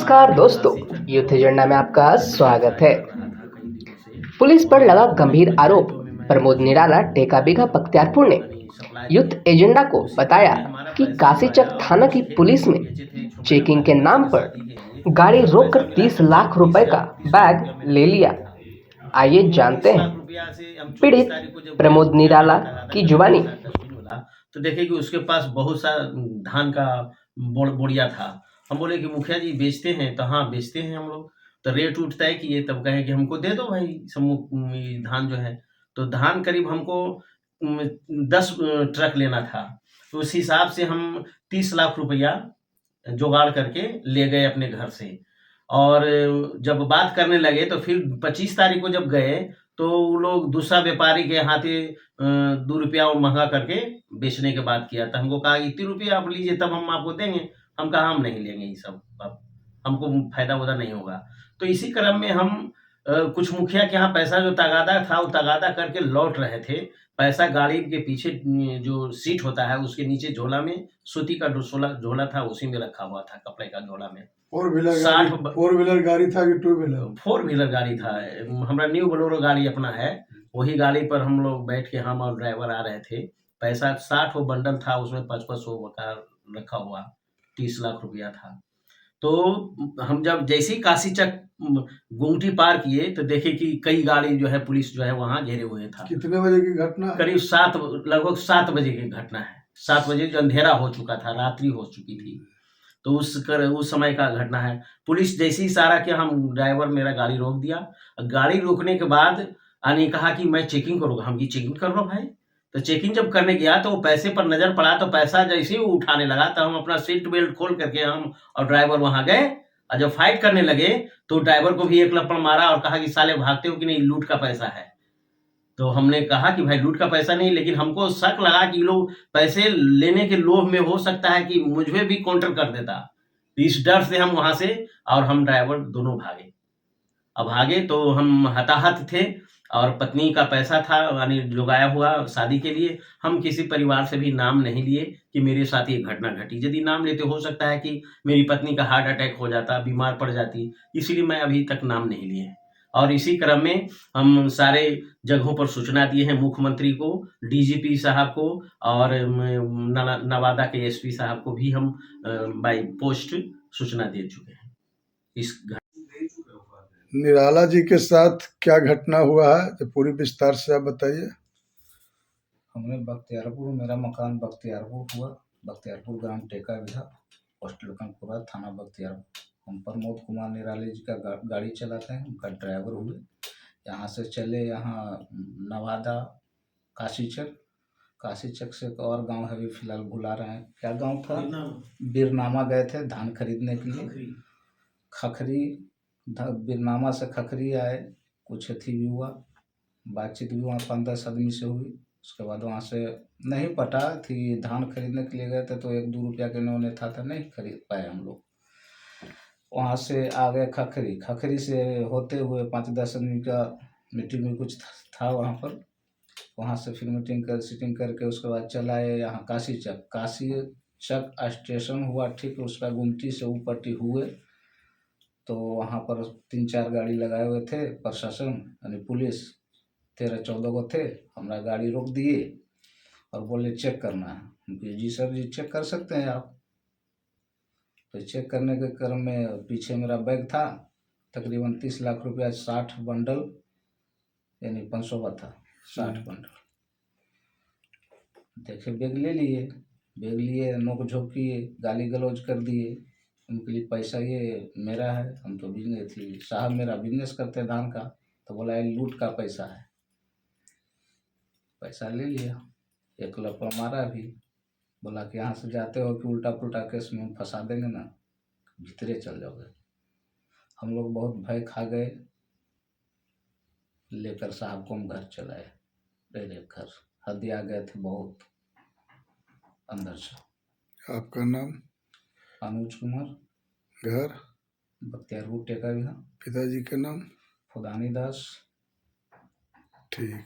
नमस्कार दोस्तों, youth agenda में आपका स्वागत है। पुलिस पर लगा गंभीर आरोप। प्रमोद निराला टेका बिघा बख्तियारपुर ने यूथ एजेंडा को बताया कि काशीचक थाना की पुलिस ने चेकिंग के नाम पर गाड़ी रोककर 30 लाख रुपए का बैग ले लिया। आइए जानते हैं पीड़ित प्रमोद निराला की जुबानी। तो देखे कि उसके पास बहुत सा धान का बोरिया था। हम बोले कि मुखिया जी बेचते हैं? तो हाँ बेचते हैं हम लोग। तो रेट उठ तय किए, तब कहे कि हमको दे दो भाई ये धान जो है। तो धान करीब हमको 10 ट्रक लेना था। तो उस हिसाब से हम 30 लाख रुपया जुगाड़ करके ले गए अपने घर से। और जब बात करने लगे तो फिर 25 तारीख को जब गए तो वो लोग दूसरा व्यापारी के हाथे 2 रुपया वो महँगा करके बेचने के बाद किया। तो हमको कहा इतने रुपये आप लीजिए तब हम आपको देंगे। हम कहा हम नहीं लेंगे ये सब, अब हमको फ़ायदा-वूदा नहीं होगा। तो इसी क्रम में हम कुछ मुखिया के यहाँ पैसा जो तगादा था वो तगादा करके लौट रहे थे। पैसा गाड़ी के पीछे जो सीट होता है उसके नीचे झोला में सूती का झोला था, उसी में रखा हुआ था, कपड़े का झोला में। फोर व्हीलर गाड़ी था कि टू व्हीलर? 4 व्हीलर गाड़ी था। हमरा न्यू बोलेरो गाड़ी अपना है। वही गाड़ी पर हम लोग बैठ के हम और ड्राइवर आ रहे थे। पैसा 60 वो बंडल था, उसमें 5-5 का रखा हुआ 30 लाख रुपया था। तो हम जब जैसे ही काशीचक गुमटी पार किए तो देखे कि कई गाड़ी जो है पुलिस जो है वहाँ घेरे हुए था। कितने बजे की घटना? करीब लगभग 7 बजे की घटना है। 7 बजे जो अंधेरा हो चुका था, रात्रि हो चुकी थी। तो उस समय का घटना है। पुलिस जैसे ही इशारा किया, हम ड्राइवर मेरा गाड़ी रोक दिया। गाड़ी रोकने के बाद यानी कहा कि मैं चेकिंग करूँगा। हम कि चेकिंग कर लो भाई। तो चेकिंग जब करने गया तो वो पैसे पर नज़र पड़ा, तो पैसा जैसे ही वो उठाने लगा तो हम अपना सीट बेल्ट खोल करके हम और ड्राइवर वहाँ गए। और जब फाइट करने लगे तो ड्राइवर को भी एक लपड़ मारा और कहा कि साले भागते हो कि नहीं, लूट का पैसा है। तो हमने कहा कि भाई लूट का पैसा नहीं, लेकिन हमको शक लगा कि लोग पैसे लेने के लोभ में हो सकता है कि मुझे भी काउंटर कर देता। इस डर से हम वहाँ से और हम ड्राइवर दोनों भागे। अब भागे तो हम हताहत थे और पत्नी का पैसा था यानी जुगाया हुआ शादी के लिए। हम किसी परिवार से भी नाम नहीं लिए कि मेरे साथ ये घटना घटी। यदि नाम लेते हो सकता है कि मेरी पत्नी का हार्ट अटैक हो जाता, बीमार पड़ जाती, इसलिए मैं अभी तक नाम नहीं लिए। और इसी क्रम में हम सारे जगहों पर सूचना दिए हैं, मुख्यमंत्री को, डीजीपी साहब को और नवादा के एसपी साहब को भी हम बाय पोस्ट सूचना दे चुके हैं। इस निराला जी के साथ क्या घटना हुआ है तो पूरी विस्तार से आप बताइए। हमने बख्तियारपुर, मेरा मकान बख्तियारपुर हुआ। बख्तियारपुर ग्राम टेका बिघा, पोस्ट लखनपुरा, थाना बख्तियारपुर। हम प्रमोद कुमार निराले जी का गाड़ी चलाते हैं, उनका ड्राइवर हुए। यहाँ से चले यहाँ नवादा काशीचक से एक और गांव है, अभी फिलहाल भुला रहे हैं क्या गांव था, बीरनामा गए थे धान खरीदने के लिए। खखरी बीरनामा से खखरी आए, कुछ अथी भी हुआ, बातचीत भी वहाँ 5-10 आदमी से हुई। उसके बाद वहाँ से नहीं पटा थी, धान खरीदने के लिए गए थे तो 1-2 रुपया के इन्होंने था तो नहीं खरीद पाए हम लोग। वहाँ से आ गए खखरी से होते हुए 5-10 आदमी का मीटिंग में कुछ था वहाँ पर। वहाँ से फिर सीटिंग करके उसके बाद चला आए यहाँ काशीचक स्टेशन हुआ ठीक, उसका गुमटी से ऊपर हुए तो वहाँ पर 3-4 गाड़ी लगाए हुए थे प्रशासन यानी पुलिस, 13-14 को थे। हमारा गाड़ी रोक दिए और बोले चेक करना है। जी सर जी चेक कर सकते हैं आप। तो चेक करने के क्रम में पीछे मेरा बैग था, तकरीबन 30 लाख रुपया, 60 बंडल यानी 500 का था, 60 बंडल। देखे बैग लिए, नोक झोंक किए, गाली गलौज कर दिए। उनके लिए पैसा ये मेरा है, हम तो बिजनेस थी, साहब मेरा बिजनेस करते हैं धान का। तो बोला ये लूट का पैसा है। पैसा ले लिया, एक लपड़ मारा भी, बोला कि यहाँ से जाते हो कि उल्टा पुल्टा केस में हम फंसा देंगे ना, भीतरे चल जाओगे। हम लोग बहुत भय खा गए, लेकर साहब को हम घर चलाए। डायरेक्ट घर हदिया गए थे बहुत अंदर से। आपका नाम? अनुज कुमार, घर बख्तियारपुर टेका बिघा। पिताजी का नाम? फुदानी दास। ठीक।